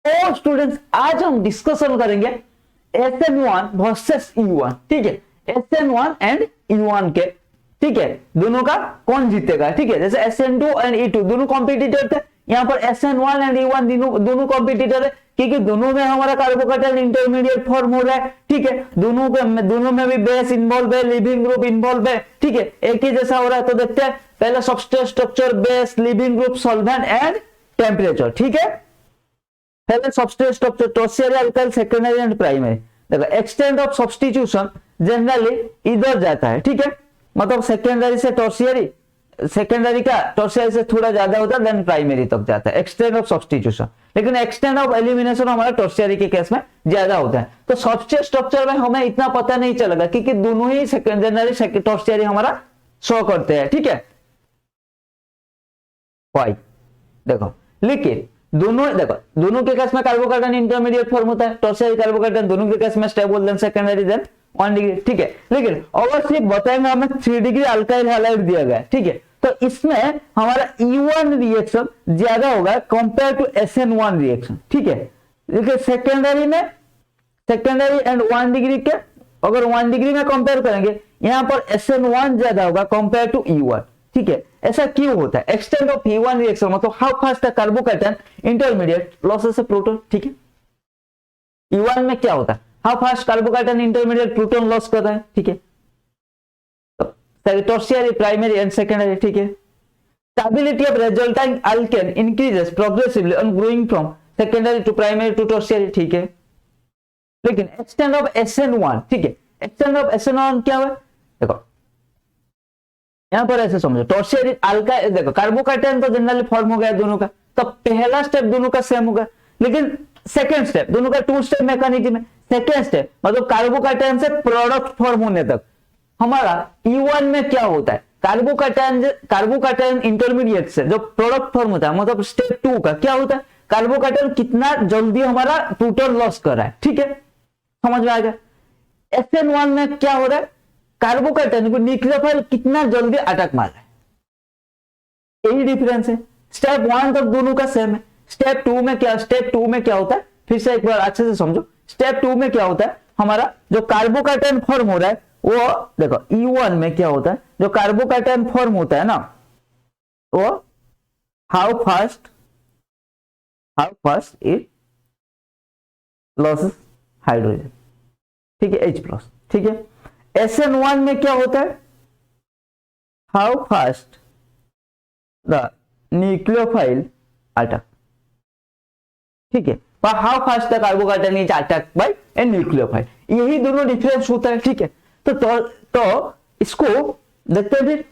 तो स्टूडेंट्स आज हम डिस्कशन करेंगे SN1 वर्सेस E1, ठीक है। SN1 एंड E1 के, ठीक है, दोनों का कौन जीतेगा, ठीक है। जैसे SN2 एंड E2 दोनों कॉम्पिटिटर थे, यहाँ पर SN1 एंड E1 दोनों कॉम्पिटिटर है, क्योंकि दोनों में हमारा कार्बोकेटाइन इंटरमीडिएट फॉर्म हो रहा है, ठीक है। दोनों में भी बेस इन्वॉल्व है, लिविंग ग्रुप इन्वॉल्व है, ठीक है, एक ही जैसा हो रहा है। तो देखते हैं पहले substrate structure, base, leaving group, solvent and temperature, ठीक है। पहले substrate structure, tertiary alkyl, secondary and primary. देखो एक्सटेंट ऑफ सब्स्टिट्यूशन जनरली इधर जाता है, ठीक है, मतलब सेकेंडरी से टर्शियरी, सेकेंडरी का टर्शियरी से थोड़ा ज्यादा होता है, देन प्राइमरी तक जाता है एक्सटेंट ऑफ सब्स्टिट्यूशन। लेकिन एक्सटेंट ऑफ एलिमिनेशन हमारा टर्शियरी के केस में ज्यादा होता है। तो सबस्ट्रेट स्ट्रक्चर में हमें इतना पता नहीं चलेगा क्योंकि दोनों ही सेकेंडरी टर्शियरी हमारा शो करते हैं, ठीक है। वाई देखो, लेकिन दोनों के केस में कार्बोकेटाइन इंटरमीडिएट फॉर्म होता है, टर्शियरी कार्बोकेटाइन दोनों के केस में stable, then secondary, then 1 degree, ठीक है। लेकिन अगर सिर्फ बताएंगे हमें 3 डिग्री अल्काइल हैलाइड दिया गया, ठीक है, तो इसमें हमारा E1 रिएक्शन ज्यादा होगा कंपेयर टू SN1 रिएक्शन, ठीक है। देखिए सेकेंडरी एंड 1 डिग्री के, अगर 1 डिग्री में कंपेयर करेंगे यहाँ पर SN1 ज्यादा होगा कंपेयर टू E1, ठीक है। ऐसा क्यों होता है? एक्सटेंट ऑफ E1 रिएक्शन मतलब how fast the carbocation intermediate losses proton, ठीक है। E1 में क्या होता है? How fast carbocation intermediate proton loss कर रहा है, ठीक है। टर्शियरी, प्राइमरी एंड सेकेंडरी, ठीक है। Stability of resulting alkene increases progressively on growing from secondary to primary to tertiary, ठीक है। लेकिन एक्सटेंट ऑफ SN1, ठीक है, एक्सटेंट ऑफ SN1 क्या हुआ? देखो यहां पर ऐसे समझो, टर्शियरी अल्काइल, देखो कार्बोकेटाइन तो जनरली फॉर्म हो गया दोनों का, तो पहला स्टेप दोनों का सेम होगा। लेकिन सेकेंड स्टेप, दोनों का 2 स्टेप मैकेनिज्म है। सेकेंड स्टेप मतलब कार्बोकेटाइन से प्रोडक्ट फॉर्म होने तक हमारा E1 में क्या होता है? कार्बोकेटाइन इंटरमीडिएट से जो प्रोडक्ट फॉर्म होता है, मतलब स्टेप 2 का क्या होता है? कार्बोकेटाइन कितना जल्दी हमारा प्रोटॉन लॉस कर रहा है, ठीक है, समझ में आ गया। SN1 में क्या हो रहा है? कार्बोकेटाइन को न्यूक्लियोफाइल कितना जल्दी अटैक मार रहा है, यही डिफरेंस है। स्टेप 1 तक दोनों का सेम है। स्टेप 2 में क्या होता है? फिर से एक बार अच्छे से समझो। स्टेप 2 में क्या होता है? हमारा जो कार्बोकेटाइन फॉर्म हो रहा है वो देखो E1 में क्या होता है? जो कार्बोकेटाइन फॉर्म होता है ना, वो how fast it losses hydrogen, ठीक है, H+, ठीक है। SN1 में क्या होता है? How fast the nucleophile attack, ठीक है, how fast the carbocation is attack by a nucleophile, यही दोनों डिफरेंस होता है, ठीक है। तो इसको देखते हैं फिर।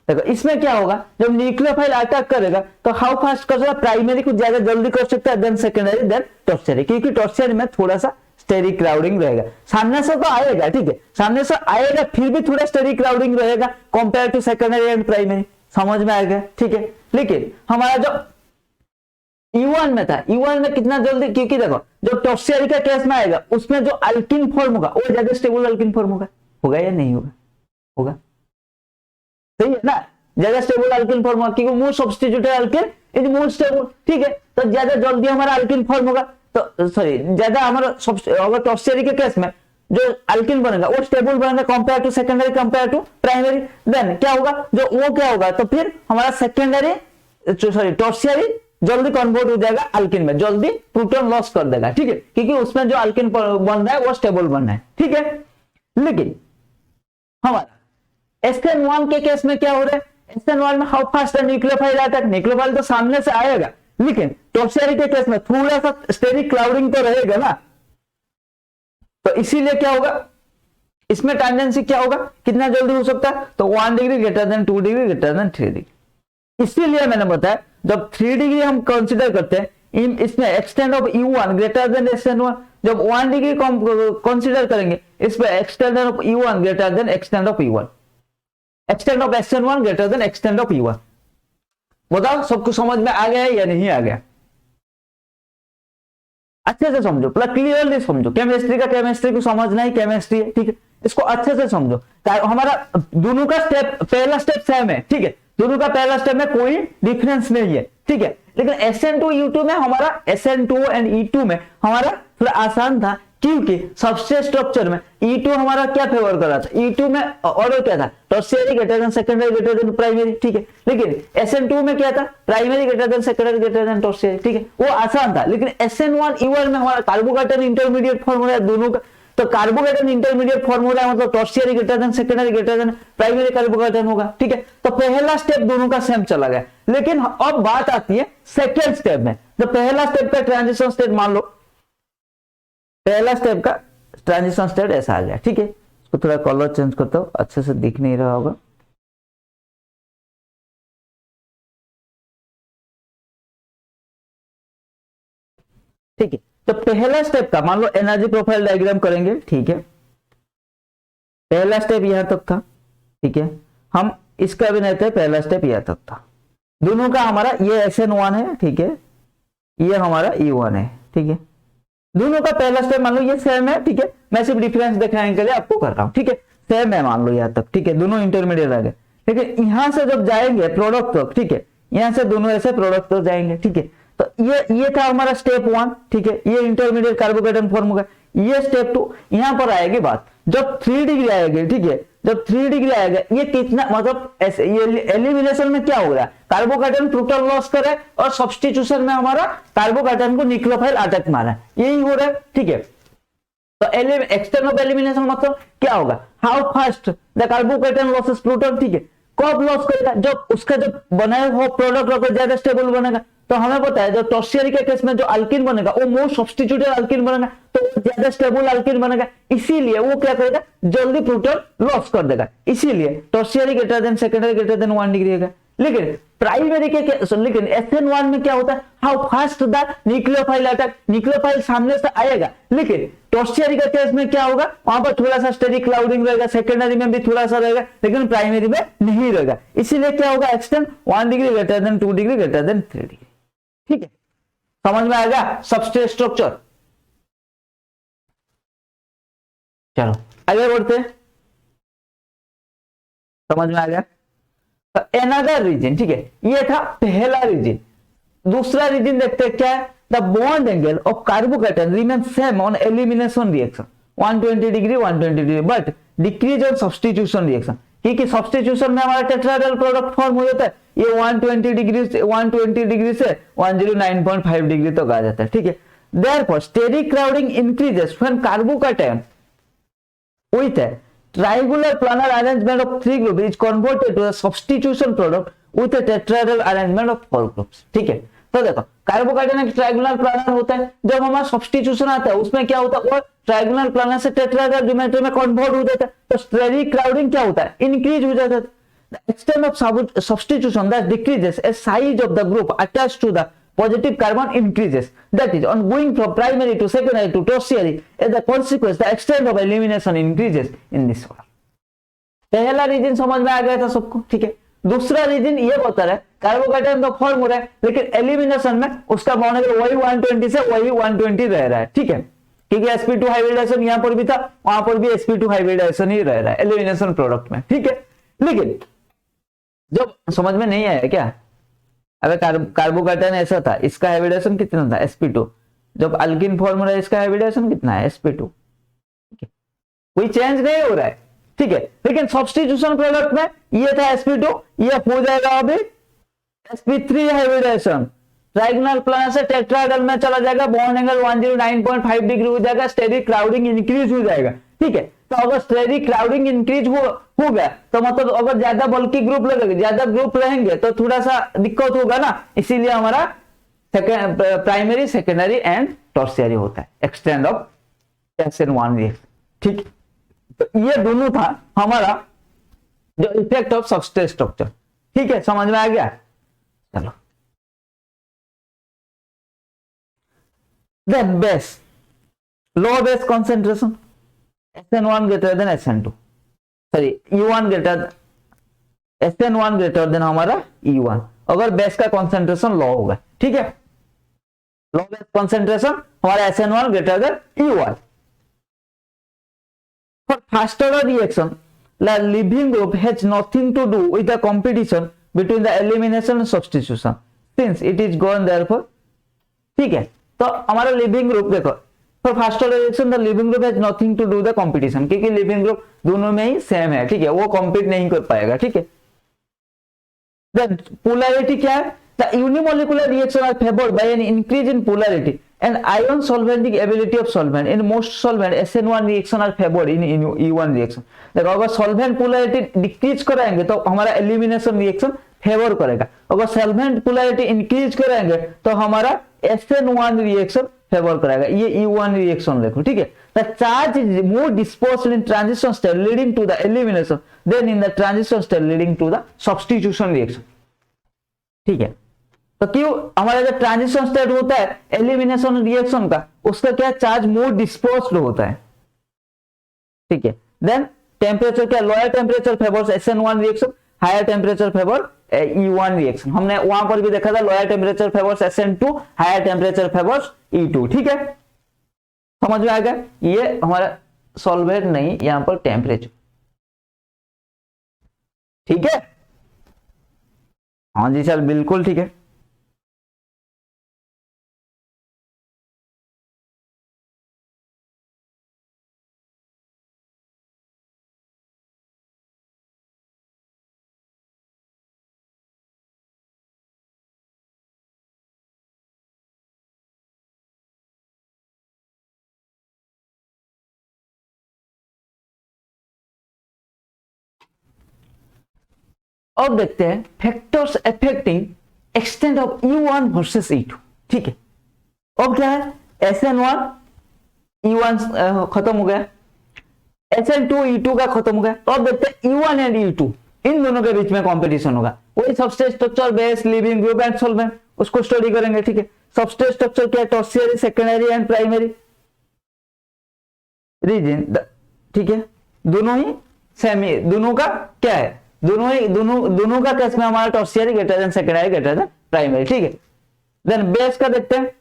देखो इसमें क्या होगा, जब न्यूक्लियोफाइल अटैक करेगा तो हाउ फास्ट कर सकता है? प्राइमरी को ज्यादा जल्दी कर सकता है, देन सेकेंडरी, देन टर्शियरी, क्योंकि टर्शियरी में थोड़ा सा स्टेरिक क्राउडिंग रहेगा। सामने से तो आएगा, ठीक है, सामने से आएगा, फिर भी थोड़ा स्टेरिक क्राउडिंग रहेगा compare to secondary and primary, समझ में आएगा, ठीक है। लेकिन हमारा जो E1 में था, E1 में कितना जल्दी, क्योंकि देखो जो टर्शियरी का केस में आएगा उसमें जो अल्किन फॉर्म होगा वो ज्यादा स्टेबल अल्किन फॉर्म होगा या नहीं होगा? सही है ना, ज्यादा स्टेबल अल्किन फॉर्म होगा क्योंकि मोर substituted alkene is more stable, ठीक है। तो ज्यादा जल्दी हमारा अल्किन फॉर्म होगा, तो सॉरी ज्यादा हमारा अगर टर्शियरी के केस में जो अल्किन बनेगा वो स्टेबल बनेगा compare to secondary, compare to primary, then क्या होगा, क्या होगा, तो फिर हमारा टर्शियरी जल्दी कन्वर्ट हो जाएगा अल्किन में, जल्दी प्रोटॉन लॉस कर देगा, ठीक है, क्योंकि उसमें जो अल्किन बन रहा है वो स्टेबल बन रहा है, ठीक है। लेकिन हमारा SN1 के केस में क्या हो रहा है? SN1 में how fast nucleophile attack, nucleophile तो सामने से आएगा, लेकिन टर्शियरी के केस में थोड़ा सा स्टेरिक क्लाउडिंग तो रहेगा ना, तो इसीलिए क्या होगा, इसमें टेंडेंसी क्या होगा, कितना जल्दी हो सकता है? तो 1 degree greater than 2 degree greater than 3 degree. इसीलिए मैंने बताया जब 3 डिग्री हम कंसीडर करते हैं इसमें extend of E1 greater than SN1, जब 1 डिग्री कंसीडर करेंगे इसमें extend of E1 greater than extend of E1, extend of SN1 greater than extend of E1। बताओ सबको समझ में आ गया है या नहीं आ गया? अच्छे से समझो, मतलब क्लियरली समझो। केमिस्ट्री को समझना ही केमिस्ट्री है, ठीक है, इसको अच्छे से समझो। हमारा दोनों का स्टेप, पहला स्टेप सेम है, ठीक है, दोनों का पहला स्टेप में कोई डिफरेंस नहीं है, ठीक है। लेकिन SN2 E2 में हमारा SN2 एंड E2 में हमारा थोड़ा आसान था, क्योंकि सबस्ट्रेट स्ट्रक्चर में E2 हमारा क्या फेवर कर रहा था, E2 में ऑर्डर क्या था, tertiary greater than secondary greater than primary, ठीक है। लेकिन SN2 में क्या था, primary greater than secondary greater than tertiary, ठीक है, वो आसान था। लेकिन SN1 E1 में हमारा कार्बोकेटन इंटरमीडिएट फॉर्मूला दोनों का, तो कार्बोकेटन इंटरमीडिएट फॉर्मूला मतलब tertiary greater than secondary greater than primary कार्बोकेटन होगा, ठीक है। तो पहला स्टेप दोनों का सेम चला गया। लेकिन अब बात आती है सेकेंड स्टेप में। तो पहला स्टेप का ट्रांजिशन स्टेट मान लो, पहला स्टेप का ट्रांजिशन स्टेट ऐसा आ गया, ठीक है। इसको थोड़ा कलर चेंज करता हूं, अच्छे से दिख नहीं रहा होगा। ठीक है, तो पहला स्टेप का मान लो एनर्जी प्रोफाइल डायग्राम करेंगे, ठीक है। पहला स्टेप यहां तक था, ठीक है। हम इसका भी नहीं थे, पहला स्टेप यहां तक था। दोनों का हमारा ये SN1 है, ठीक है, ये हमारा E1 है, ठीक है। दोनों का पहला स्टेप मान लो ये सेम है, ठीक है। मैं सिर्फ डिफरेंस दिखाने के लिए आपको कर रहा हूं, ठीक है। सेम है मान लो यहां तक, ठीक है, दोनों इंटरमीडिएट आ गए। लेकिन यहां से जब जाएंगे प्रोडक्ट तक, ठीक है, यहां से दोनों ऐसे प्रोडक्ट तक जाएंगे, ठीक है। तो ये था हमारा स्टेप 1, ठीक है, ये इंटरमीडिएट कार्बोकेटन फॉर्म होगा। ये स्टेप 2, यहां पर आएगी बात जब 3 डिग्री आएगी, ठीक है। जब 3 डिग्री आएगा, ये कितना मतलब ये एलिमिनेशन में क्या हो रहा है, कार्बोकेटन प्रोटॉन लॉस करे और सब्स्टिट्यूशन में हमारा कार्बोकेटन को न्यूक्लियोफाइल अटैक मारा है, यही हो रहा है, ठीक है। तो एक्सटर्न ऑफ एलिमिनेशन मतलब क्या होगा, how fast the कार्बोकेटन losses proton, ठीक है। कब लॉस करेगा, जब उसका जो बनाया हुआ प्रोडक्ट अगर ज्यादा स्टेबल बनेगा। तो हमें पता है जो टर्शियरी के केस में जो अल्किन बनेगा वो मोर सब्स्टिट्यूटेड अल्किन बनेगा, तो ज्यादा स्टेबल अल्किन बनेगा, इसीलिए वो क्या करेगा, जल्दी प्रोटॉन लॉस कर देगा। इसीलिए tertiary greater than secondary greater than 1 degree है। लेकिन प्राइमरी के लेकिन SN1 में क्या होता है, how fast the nucleophile attack, nucleophile सामने से आएगा। लेकिन टर्शियरी के केस में क्या होगा, वहां पर थोड़ा सा स्टेडी क्लाउडिंग रहेगा, सेकेंडरी में भी थोड़ा सा रहेगा, लेकिन प्राइमरी में नहीं रहेगा। इसीलिए क्या होगा, extend 1 degree greater than 2 degree greater than 3 degree, ठीक है। समझ में आएगा सबस्ट्रेट स्ट्रक्चर। चलो आगे बढ़ते हैं, समझ में आ गया। एनदर रीजन, ठीक है, ये था पहला रीजन। दूसरा रीजन देखते हैं क्या है, the bond angle of कार्बोकेटन remain same on elimination reaction 120 degree 120 degree, but decrease on substitution reaction, क्योंकि सब्स्टिट्यूशन में हमारा टेट्राहेड्रल प्रोडक्ट फॉर्म हो जाता है। ये 120 डिग्री से 109.5 डिग्री तक आ जाता है, ठीक है। Therefore steric crowding increases when carbocation with a triangular planar arrangement of 3 groups is converted to a substitution product with a tetrahedral arrangement of 4 groups, ठीक है। तो देखो कार्बोकेटन एक ट्रायंगुलर प्लानर होता है, जब हमारा सब्स्टिट्यूशन आता है उसमें क्या होता है, वो ट्रायंगुलर प्लानर से टेट्राहेड्रल ज्योमेट्री में कन्वर्ट हो जाता है। तो स्टेरिक क्राउडिंग क्या होता है, इंक्रीज हो जाता है। The extent of substitution that decreases a size of the group attached to the positive carbon increases, that is on going from primary to secondary to tertiary, as a consequence the extent of elimination increases in this order। पहला reason समझ में आ गया था सबको, ठीक है। दूसरा reason ये बता रहा है कार्बोकेटन तो फॉर्म हो रहा है, लेकिन एलिमिनेशन में उसका बॉन्ड एंगल वही 120 से वही 120 रह रहा है, ठीक है। क्योंकि sp2 हाइब्रिडाइजेशन यहां पर भी था, वहां पर भी sp2 हाइब्रिडाइजेशन ही रह रहा है एलिमिनेशन प्रोडक्ट में, ठीक है। लेकिन जब समझ में नहीं आया क्या, अगर कार्बोकेटन ऐसा था, इसका हाइब्रिडाइजेशन कितना था sp2, जब अल्किन फॉर्म हो रहा है इसका हाइब्रिडाइजेशन कितना है sp2, कोई चेंज नहीं हो रहा है, ठीक है। लेकिन सब्स्टिट्यूशन प्रोडक्ट में ये था sp2, ये हो जाएगा अभी sp3 हाइब्रिडाइजेशन, ट्रायंगुलर प्लानर से टेट्राहेड्रल में चला जाएगा, बॉन्ड एंगल 109.5 डिग्री हो जाएगा, स्टेरिक क्राउडिंग इंक्रीज हो जाएगा, ठीक है। तो अगर स्टेरिक क्राउडिंग इंक्रीज हो गया तो मतलब अगर ज्यादा बल्कि ग्रुप लगेगा, ज्यादा ग्रुप रहेंगे तो थोड़ा सा दिक्कत होगा ना, इसीलिए हमारा प्राइमरी सेकेंडरी एंड टर्शियरी होता है एक्सटेंड ऑफ SN1 रिएक्शन, ठीक। तो ये दोनों था हमारा जो इफेक्ट ऑफ सबस्ट्रेट स्ट्रक्चर, ठीक है, समझ में आ गया। चलो then base, low base concentration SN1 greater than SN2, sorry E1 greater SN1 greater than हमारा E1, अगर बेस का कंसेंट्रेशन लो होगा, ठीक है। लो बेस कंसेंट्रेशन हमारा SN1 greater than E1। For faster reaction, the leaving group has nothing to do with the competition between the elimination and substitution since it is gone therefore, ठीक है। तो हमारा leaving group देखो, for first order reaction the leaving group has nothing to do the competition, क्योंकि leaving group दोनों में ही same है, ठीक है, वो कॉम्पीट नहीं कर पाएगा, ठीक है। देन पोलैरिटी क्या है, the unimolecular reaction are favoured by an increase in polarity and ion solventing ability of solvent in most solvent SN1 reaction are favored in E1 reaction। देखो अगर solvent polarity डिक्रीज कराएंगे तो हमारा elimination reaction favour करेगा, अगर solvent polarity increase कराएंगे तो हमारा SN1 रिएक्शन फेवर करेगा। ये E1 रिएक्शन देखो, ठीक है। The charge is more dispersed in transition state leading to the elimination than in the transition state leading to the substitution reaction, ठीक है। तो क्यों हमारा जो ट्रांजिशन स्टेट होता है एलिमिनेशन रिएक्शन का, उसका क्या चार्ज मोर डिस्पोज्ड होता है, ठीक है। देन टेम्परेचर क्या, lower temperature favours SN1 reaction, higher temperature favour E1 reaction. हमने वहां पर भी देखा था lower temperature favours SN2, higher temperature favours E2, ठीक है। समझ में आ गया, ये हमारा सॉल्वेंट नहीं, यहां पर टेम्परेचर, ठीक है। हाँ जी सर, बिल्कुल ठीक है। अब देखते हैं factors affecting extent of E1 versus E2, ठीक है। अब क्या है, SN1 E1 खत्म हो गया, SN2 E2 का खत्म हो गया। तो अब देखते हैं E1 एंड E2 इन दोनों के बीच में कंपटीशन होगा, वही substrate structure, base, leaving group and solvent, उसको स्टडी करेंगे, ठीक है। सबस्ट्रेट स्ट्रक्चर क्या है, tertiary, secondary and primary region, ठीक है। दोनों ही सेमी, दोनों का क्या है, दोनों का केस में हमारा tertiary greater than secondary greater than primary, ठीक है। देन बेस का देखते हैं,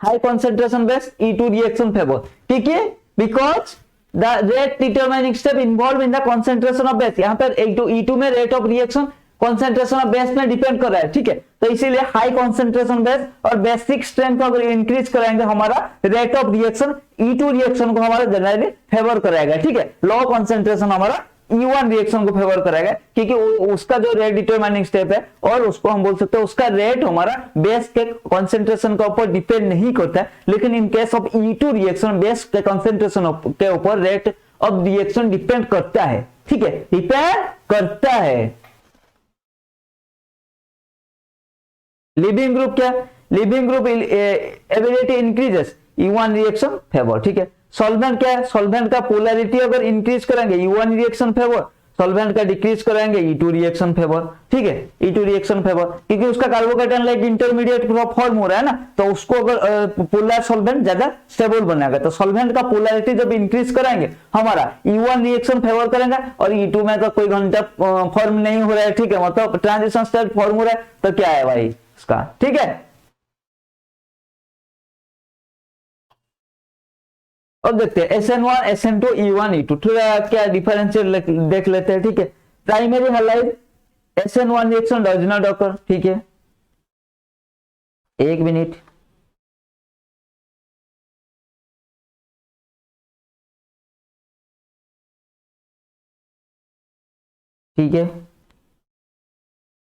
high concentration base E2 reaction favour, ठीक है, because the rate determining step involve in the concentration of base, यहां पर E2 में rate of reaction concentration of base में डिपेंड कर रहा है, ठीक है। तो इसीलिए हाई कंसंट्रेशन बेस और बेसिक स्ट्रेंथ को अगर इंक्रीज कराएंगे हमारा rate of reaction E2 reaction को हमारा जनरली फेवर कराएगा, ठीक है। लो कंसंट्रेशन हमारा E1 रिएक्शन को फेवर कराएगा, क्योंकि उसका जो रेट डिटरमाइनिंग स्टेप है, और उसको हम बोल सकते हैं उसका रेट हमारा बेस के कंसंट्रेशन के ऊपर डिपेंड नहीं करता है, लेकिन in case of E2 reaction base के कंसंट्रेशन के ऊपर रेट ऑफ रिएक्शन डिपेंड करता है, ठीक है, डिपेंड करता है। लिविंग ग्रुप क्या, leaving group ability increases E1 reaction favour, ठीक है। सॉल्वेंट क्या है, सॉल्वेंट का पोलैरिटी अगर इंक्रीज करेंगे E1 रिएक्शन फेवर, सॉल्वेंट का डिक्रीज करेंगे E2 रिएक्शन फेवर, ठीक है, E2 रिएक्शन फेवर, क्योंकि उसका कार्बोकेटायन लाइक इंटरमीडिएट फॉर्म हो रहा है ना, तो उसको अगर पोलर सॉल्वेंट ज्यादा स्टेबल बनाएगा, तो सॉल्वेंट का पोलैरिटी जब इंक्रीज कराएंगे हमारा E1 रिएक्शन फेवर करेंगे, और E2 में तो कोई घंटा फॉर्म नहीं हो रहा है, ठीक है, मतलब ट्रांजिशन स्टेट फॉर्म हो रहा है, तो क्या है भाई उसका, ठीक है। अब देखते हैं SN1, SN2, E1, E2, थोड़ा क्या डिफरेंशियल देख लेते हैं, ठीक है। Primary halide SN1 reaction does not occur, ठीक है, एक मिनट, ठीक है।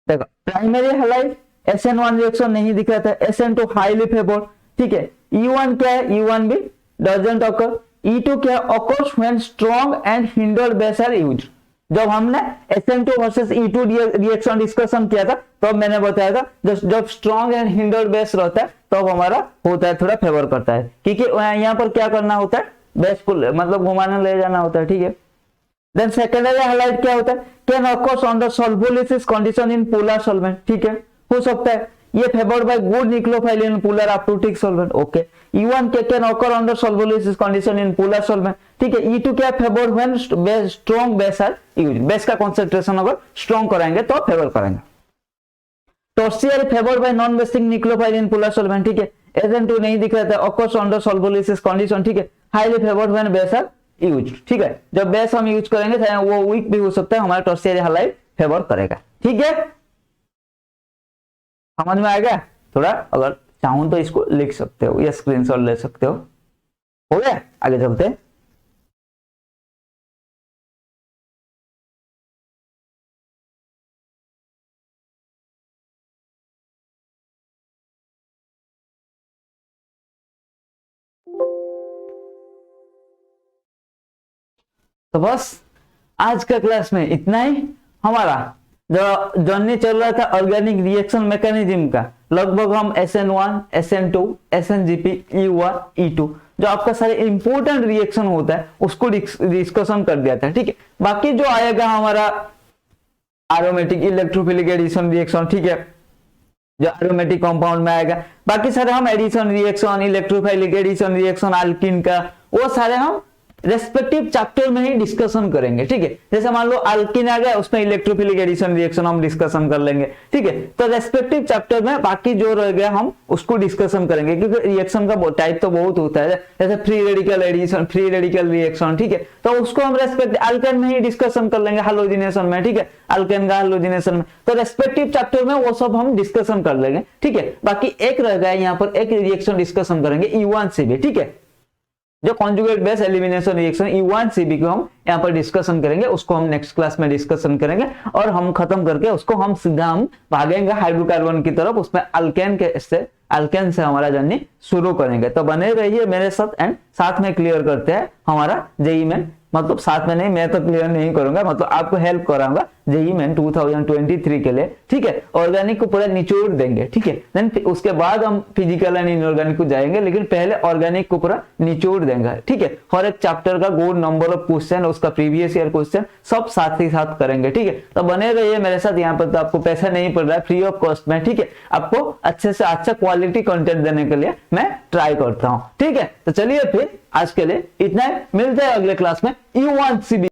देखो प्राइमरी हैलाइड SN1 रिएक्शन नहीं दिख रहा था, SN2 हाईली फेवर्ड, ठीक है। E1 क्या है, E1 भी doesn't occur, E2 क्या occurs when strong and hindered base are used। जब हमने SN2 versus E2 reaction discussion किया था तो मैंने बताया था जब स्ट्रॉन्ग एंड हिंडर्ड बेस रहता है तो हमारा होता है, थोड़ा फेवर करता है, क्योंकि यहाँ पर क्या करना होता है, बेस को मतलब घुमाने ले जाना होता है, ठीक है। देन सेकेंडरी हाइलाइट क्या होता है, can occurs under solvolysis condition in polar solvent, ठीक है, हो सकता है ये favoured by good nucleophile in polar aprotic solvent, okay. E1 can occur under solvolysis condition in polar solvent, ठीक है। E2 क्या favoured when strong base are used, base का कंसंट्रेशन अगर स्ट्रॉन्ग कराएंगे तो फेवर करेंगे। Tertiary favoured by non basic nucleophile in polar solvent, ठीक है। SN2 नहीं दिख रहा था, ऑकर्स अंडर सॉल्वोलिसिस कंडीशन, ठीक है। Highly favoured when base are used, ठीक है। जब बेस हम यूज करेंगे वो वीक भी हो सकता है, हमारा टर्शियरी हाइलाइट फेवर करेगा, ठीक है, समझ में आ गया? थोड़ा अगर चाहूं तो इसको लिख सकते हो या स्क्रीनशॉट ले सकते हो गया? आगे चलते हैं। तो बस आज का क्लास में इतना ही। हमारा जो जर्नी चल रहा था ऑर्गेनिक रिएक्शन मैकेनिज्म का, लगभग हम SN1, SN2, SNGP, E1, E2 जो आपका सारे इंपोर्टेंट रिएक्शन होता है उसको डिस्कशन कर दिया था। ठीक है, बाकी जो आएगा हमारा एरोमेटिक इलेक्ट्रोफिलिक एडिशन रिएक्शन, ठीक है, जो एरोमेटिक कंपाउंड में आएगा, बाकी सारे हम addition reaction, electrophilic addition reaction, alkene का, वो सारे हम रेस्पेक्टिव चैप्टर में ही डिस्कशन करेंगे। ठीक है, जैसे मान लो अल्किन आ गया, उसमें इलेक्ट्रोफिलिक एडिशन रिएक्शन हम डिस्कशन कर लेंगे। ठीक है, तो रेस्पेक्टिव चैप्टर में बाकी जो रह गया हम उसको डिस्कशन करेंगे, क्योंकि रिएक्शन का टाइप तो बहुत होता है, जैसे free radical addition, free radical reaction. ठीक है, तो उसको हम रेस्पेक्ट अल्केन में ही डिस्कशन कर लेंगे, हैलोजिनेशन में। ठीक है, अल्केन का हैलोजिनेशन में, तो रेस्पेक्टिव चैप्टर में वो सब हम डिस्कशन कर लेंगे। ठीक है, बाकी एक रह गया यहाँ पर, एक रिएक्शन डिस्कशन करेंगे E1CB। ठीक है, जो conjugate base elimination reaction E1CB को हम यहाँ पर डिस्कशन करेंगे, उसको हम नेक्स्ट क्लास में डिस्कशन करेंगे, और हम खत्म करके उसको हम सीधा हम भागेंगे हाइड्रोकार्बन की तरफ, उसमें अल्केन से हमारा जर्नी शुरू करेंगे। तो बने रहिए मेरे साथ, एंड साथ में क्लियर करते हैं हमारा जेईई मेन, मतलब साथ में नहीं, मैं तो क्लियर नहीं करूंगा, मतलब आपको हेल्प कराऊंगा जेईई मेन 2023 के लिए। ठीक है, ऑर्गेनिक को पूरा निचोड़ देंगे। ठीक है, देन उसके बाद हम फिजिकल एंड इनऑर्गेनिक को जाएंगे, लेकिन पहले ऑर्गेनिक को पूरा निचोड़ देंगे। ठीक है, हर एक चैप्टर का गुड नंबर ऑफ क्वेश्चन, उसका प्रीवियस ईयर क्वेश्चन सब साथ ही साथ करेंगे। ठीक है, तो बने रहिए मेरे साथ, यहाँ पर तो आपको पैसा नहीं पड़ रहा है, फ्री ऑफ कॉस्ट में। ठीक है, आपको अच्छे से अच्छा क्वालिटी कंटेंट देने के लिए मैं ट्राई करता हूँ। ठीक है, तो चलिए फिर आज के लिए इतना ही, मिलते हैं अगले क्लास में E1CB